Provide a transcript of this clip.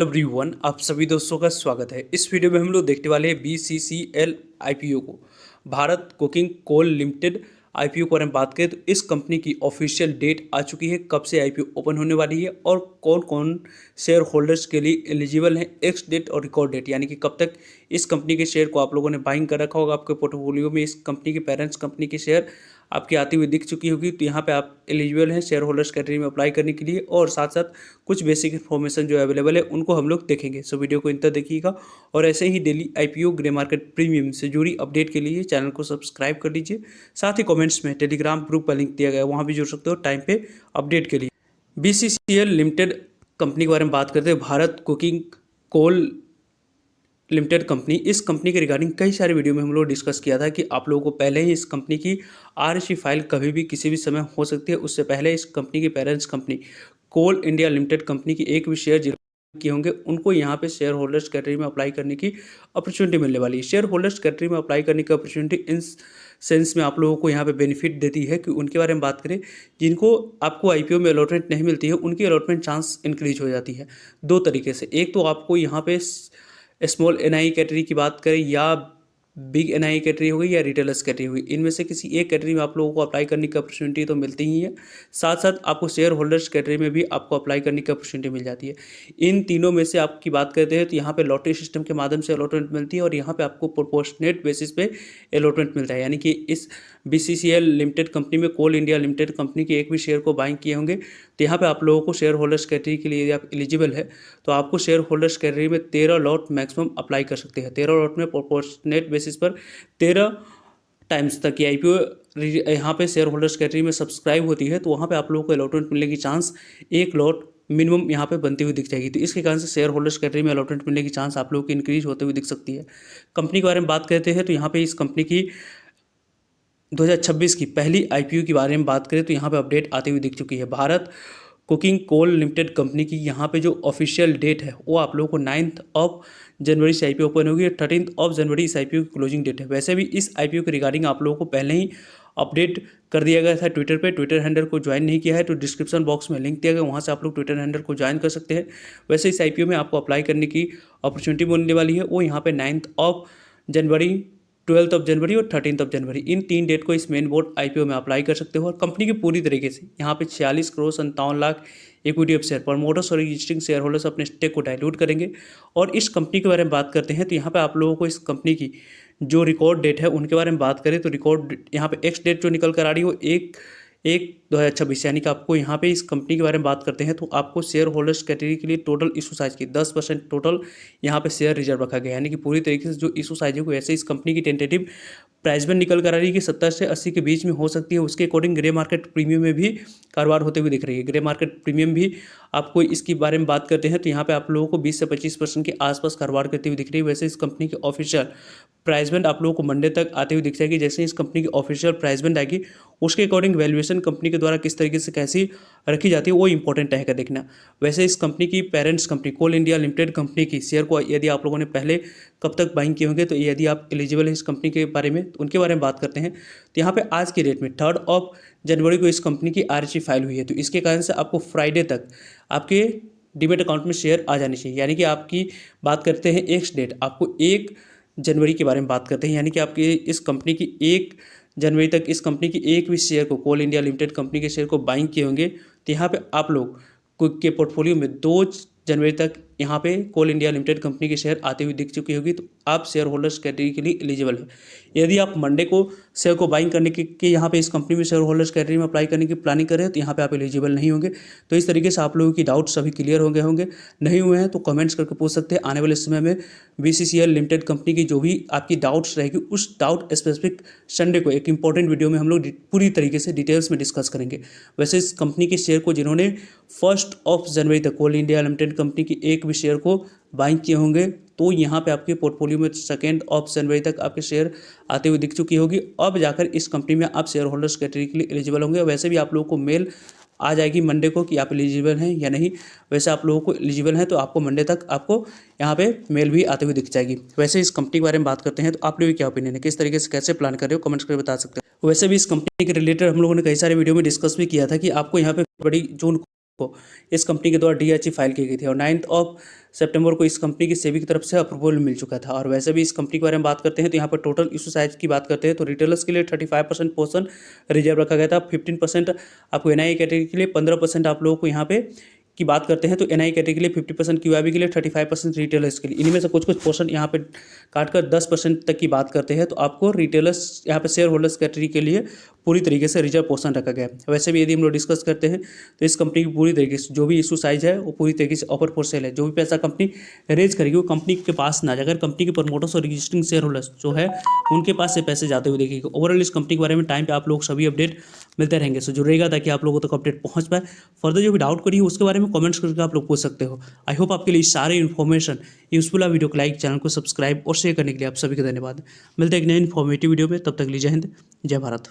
Hello everyone, आप सभी दोस्तों का स्वागत है। इस वीडियो में हम लोग देखने वाले हैं BCCL आईपीओ को। Bharat coking coal limited IPO के बारे में बात करें तो इस कंपनी की ऑफिशियल डेट आ चुकी है, कब से आईपीओ ओपन होने वाली है और कौन कौन शेयर होल्डर्स के लिए एलिजिबल है, एक्स डेट और रिकॉर्ड डेट, यानी कि कब तक इस कंपनी के शेयर को आप लोगों ने बाइंग कर रखा होगा। आपके पोर्टफोलियो में इस कंपनी के पेरेंट्स कंपनी के शेयर आपकी आती हुई दिख चुकी होगी, तो यहाँ पे आप एलिजिबल हैं शेयर होल्डर्स कैटेगरी में अप्लाई करने के लिए। और साथ साथ कुछ बेसिक इन्फॉर्मेशन जो अवेलेबल है उनको हम लोग देखेंगे। सो वीडियो को इन तक देखिएगा और ऐसे ही daily IPO grey market premium से जुड़ी अपडेट के लिए चैनल को सब्सक्राइब कर लीजिए। साथ ही कमेंट्स में टेलीग्राम ग्रुप का लिंक दिया गया है, वहाँ भी जुड़ सकते हो टाइम पे अपडेट के लिए। BCCL लिमिटेड कंपनी के बारे में बात करते हैं। Bharat cooking coal limited company, इस कंपनी के रिगार्डिंग कई सारे वीडियो में हम लोग डिस्कस किया था कि आप लोगों को पहले ही इस कंपनी की RC फाइल कभी भी किसी भी समय हो सकती है। उससे पहले इस कंपनी की पेरेंट्स कंपनी कोल इंडिया लिमिटेड कंपनी की एक भी शेयर जिन्होंने किए होंगे उनको यहाँ पे शेयर होल्डर्स कैटेगरी में अप्लाई करने की अपॉर्चुनिटी मिलने वाली है। शेयर होल्डर्स कैटेगरी में अप्लाई करने की अपॉर्चुनिटी इन सेंस में आप लोगों को यहाँ पे बेनिफिट देती है कि उनके बारे में बात करें, जिनको आपको आईपीओ में अलॉटमेंट नहीं मिलती है उनकी अलॉटमेंट चांस इंक्रीज हो जाती है दो तरीके से। एक तो आपको यहाँ पे स्मॉल एनआई कैटेगरी की बात करें या बिग एनआई कैटेगरी हो गई या रिटेलर्स कैटेगरी हुई, इनमें से किसी एक कैटेगरी में आप लोगों को अप्लाई करने की अपॉर्चुनिटी तो मिलती ही है। साथ साथ आपको शेयर होल्डर्स कैटेगरी में भी आपको अप्लाई करने की अपॉर्चुनिटी मिल जाती है। इन तीनों में से आपकी बात करते हैं तो यहाँ पे लॉटरी सिस्टम के माध्यम से अलॉटमेंट मिलती है और यहाँ पे आपको प्रोपोर्शनेट बेसिस पे अलॉटमेंट मिलता है। यानी कि इस BCCL लिमिटेड कंपनी में कोल इंडिया लिमिटेड कंपनी के एक भी शेयर को बाइंग किए होंगे तो यहाँ पे आप लोगों को शेयर होल्डर्स कैटेगरी के लिए यदि आप एलिजिबल है तो आपको शेयर होल्डर्स कैटेगरी में 13 लॉट मैक्सिमम अप्लाई कर सकते हैं। 13 लॉट में प्रोपोर्शनेट बेसिस पर 13 टाइम्स तक की आईपीओ यहाँ पे शेयर होल्डर्स कैटेगरी में सब्सक्राइब होती है तो वहाँ पे आप लोगों को अलॉटमेंट मिलने की चांस एक लॉट मिनिमम यहाँ पे बनती हुई दिख जाएगी। तो इसके कारण से शेयर होल्डर्स कैटेगरी में अलॉटमेंट मिलने की चांस आप लोगों की इंक्रीज होते हुए दिख सकती है। कंपनी के बारे में बात करते हैं तो यहाँ पे इस कंपनी की 2026 की पहली आईपीओ के बारे में बात करें तो यहाँ पे अपडेट आती हुई दिख चुकी है। Bharat cooking coal limited company की यहाँ पे जो ऑफिशियल डेट है वो आप लोगों को 9 जनवरी से आईपीओ ओपन होगी और 13 जनवरी इस आईपीओ की क्लोजिंग डेट है। वैसे भी इस आईपीओ के रिगार्डिंग आप लोगों को पहले ही अपडेट कर दिया गया था ट्विटर पे। ट्विटर हैंडल को ज्वाइन नहीं किया है तो डिस्क्रिप्शन बॉक्स में लिंक दिया गया, वहाँ से आप लोग ट्विटर हैंडल को ज्वाइन कर सकते हैं। वैसे इस आईपीओ में आपको अप्लाई करने की अपॉर्चुनिटी मिलने वाली है वो यहाँ पे 9 जनवरी, 12 जनवरी और 13 जनवरी, इन 3 डेट को इस मेन बोर्ड आईपीओ में अप्लाई कर सकते हो। और कंपनी की पूरी तरीके से यहाँ पे 46 crore 57 lakh equity of share promoters और एग्जिस्टिंग शेयर होल्डर्स अपने स्टेक को डाइल्यूट करेंगे। और इस कंपनी के बारे में बात करते हैं तो यहाँ पे आप लोगों को इस कंपनी की जो रिकॉर्ड डेट है उनके बारे में बात करें तो रिकॉर्ड यहाँ पे एक्स डेट जो निकल कर आ रही है वो 1/1/2026, यानी कि आपको यहाँ पे इस कंपनी के बारे में बात करते हैं तो आपको शेयर होल्डर्स कैटेगरी के लिए टोटल इशू साइज की 10% टोटल यहाँ पे शेयर रिजर्व रखा गया है। यानी कि पूरी तरीके से जो इशू साइज है वैसे इस कंपनी की टेंटेटिव प्राइस में निकल कर आ रही है कि 70 से 80 के बीच में हो सकती है। उसके अकॉर्डिंग ग्रे मार्केट प्रीमियम में भी कारोबार होते हुए दिख रही है। ग्रे मार्केट प्रीमियम भी आपको इसके बारे में बात करते हैं तो यहाँ पे आप लोगों को 20 से 25% के आसपास कारोबार करती हुई दिख रही है। वैसे इस कंपनी की ऑफिशियल प्राइस बैंड आप लोगों को मंडे तक आते हुए दिख जाएगी। जैसे इस कंपनी की ऑफिशियल प्राइस बैंड आएगी उसके अकॉर्डिंग वैल्यूएशन कंपनी के द्वारा किस तरीके से कैसी रखी जाती है वो इंपॉर्टेंट रहेगा देखना। वैसे इस कंपनी की पेरेंट्स कंपनी कोल इंडिया लिमिटेड कंपनी की शेयर को यदि आप लोगों ने पहले कब तक बाइंग किए होंगे तो यदि आप एलिजिबल है इस कंपनी के बारे में तो उनके बारे में बात करते हैं तो यहाँ पे आज की डेट में 3 जनवरी को इस कंपनी की RC फाइल हुई है। तो इसके कारण से आपको फ्राइडे तक आपके डीमेट अकाउंट में शेयर आ जानी चाहिए। यानी कि आपकी बात करते हैं एक्स डेट, आपको 1 जनवरी के बारे में बात करते हैं, यानी कि आपकी इस कंपनी की 1 जनवरी तक इस कंपनी की एक भी शेयर को कोल इंडिया लिमिटेड कंपनी के शेयर को बाइंग किए होंगे तो यहाँ पे आप लोग क्विक के पोर्टफोलियो में 2 जनवरी तक यहाँ पे कोल इंडिया लिमिटेड कंपनी के शेयर आते हुए दिख चुकी होगी तो आप शेयर होल्डर्स कैटेगरी के लिए एलिजिबल है। यदि आप मंडे को शेयर को बाइंग करने के यहाँ पे इस कंपनी में शेयर होल्डर्स कैटेगरी में अप्लाई करने की प्लानिंग कर रहे हैं तो यहाँ पे आप एलिजिबल नहीं होंगे। तो इस तरीके से आप लोगों की डाउट्स सभी क्लियर हो गए होंगे। नहीं हुए हैं तो कमेंट्स करके पूछ सकते हैं। आने वाले समय में BCCL लिमिटेड कंपनी की जो भी आपकी डाउट्स रहेगी उस डाउट स्पेसिफिक संडे को एक इंपॉर्टेंट वीडियो में हम लोग पूरी तरीके से डिटेल्स में डिस्कस करेंगे। वैसे इस कंपनी के शेयर को जिन्होंने 1 जनवरी तक कोल इंडिया लिमिटेड कंपनी की एक भी शेयर को बाइंग किए होंगे तो यहाँ पे आपके पोर्टफोलियो में 2 जनवरी तक आपके शेयर आते हुए दिख चुकी होगी। अब जाकर इस कंपनी में आप शेयर होल्डर्स कैटेगरी के लिए एलिजिबल होंगे। वैसे भी आप लोगों को मेल आ जाएगी मंडे को कि आप एलिजिबल हैं या नहीं। वैसे आप लोगों को एलिजिबल हैं तो आपको मंडे तक आपको यहाँ पे मेल भी आते हुए दिख जाएगी। वैसे इस कंपनी के बारे में बात करते हैं तो आप लोगों की क्या ओपिनियन है, किस तरीके से कैसे प्लान कर रहे हो, कमेंट्स करके बता सकते हो। वैसे भी इस कंपनी के रिलेटेड हम लोगों ने कई सारे वीडियो में डिस्कस भी किया था कि आपको यहाँ पे बड़ी जो को इस कंपनी के द्वारा DRHP फाइल की गई थी और 9 सितंबर को इस कंपनी की सेबी की तरफ से अप्रूवल मिल चुका था। और वैसे भी इस कंपनी के बारे में बात करते हैं तो यहाँ पर टोटल इशू साइज की बात करते हैं तो रिटेलर्स के लिए 35% पोर्शन रिजर्व रखा गया था, 15% आपको NI कैटेगरी के लिए, 15% आप लोगों को यहाँ पे की बात करते हैं तो NI कैटेगरी के लिए 50%, QIB के लिए 35% रिटेलर्स के लिए। इन्हीं में से कुछ कुछ पोर्शन यहाँ पे काटकर 10% तक की बात करते हैं तो आपको रिटेलर्स यहाँ पे शेयर होल्डर्स कैटेगरी के लिए पूरी तरीके से रिजर्व पोर्शन रखा गया है। वैसे भी यदि हम लोग डिस्कस करते हैं तो इस कंपनी की पूरी तरीके से जो भी इशू साइज है वो पूरी तरीके से ऑफर फॉर सेल है। जो भी पैसा कंपनी रेज करेगी वो कंपनी के पास ना जाकर कंपनी के प्रमोटर्स और रजिस्टरिंग शेयर होल्डर्स जो है उनके पास से पैसे जाते हुए देखेगी। ओवरऑल इस कंपनी के बारे में टाइम पे आप लोग सभी अपडेट मिलते रहेंगे, सो जुड़ेगा ताकि आप लोगों तक अपडेट पहुंच पाए। फर्दर जो भी डाउट करिए उसके बारे में कमेंट्स करके आप लोग पूछ सकते हो। आई होप आपके लिए सारे इन्फॉर्मेशन यूजफुल है। वीडियो को लाइक, चैनल को सब्सक्राइब और शेयर करने के लिए आप सभी का धन्यवाद। मिलते हैं एक नए इन्फॉर्मेटिव वीडियो में, तब तक के लिए जय हिंद, जय भारत।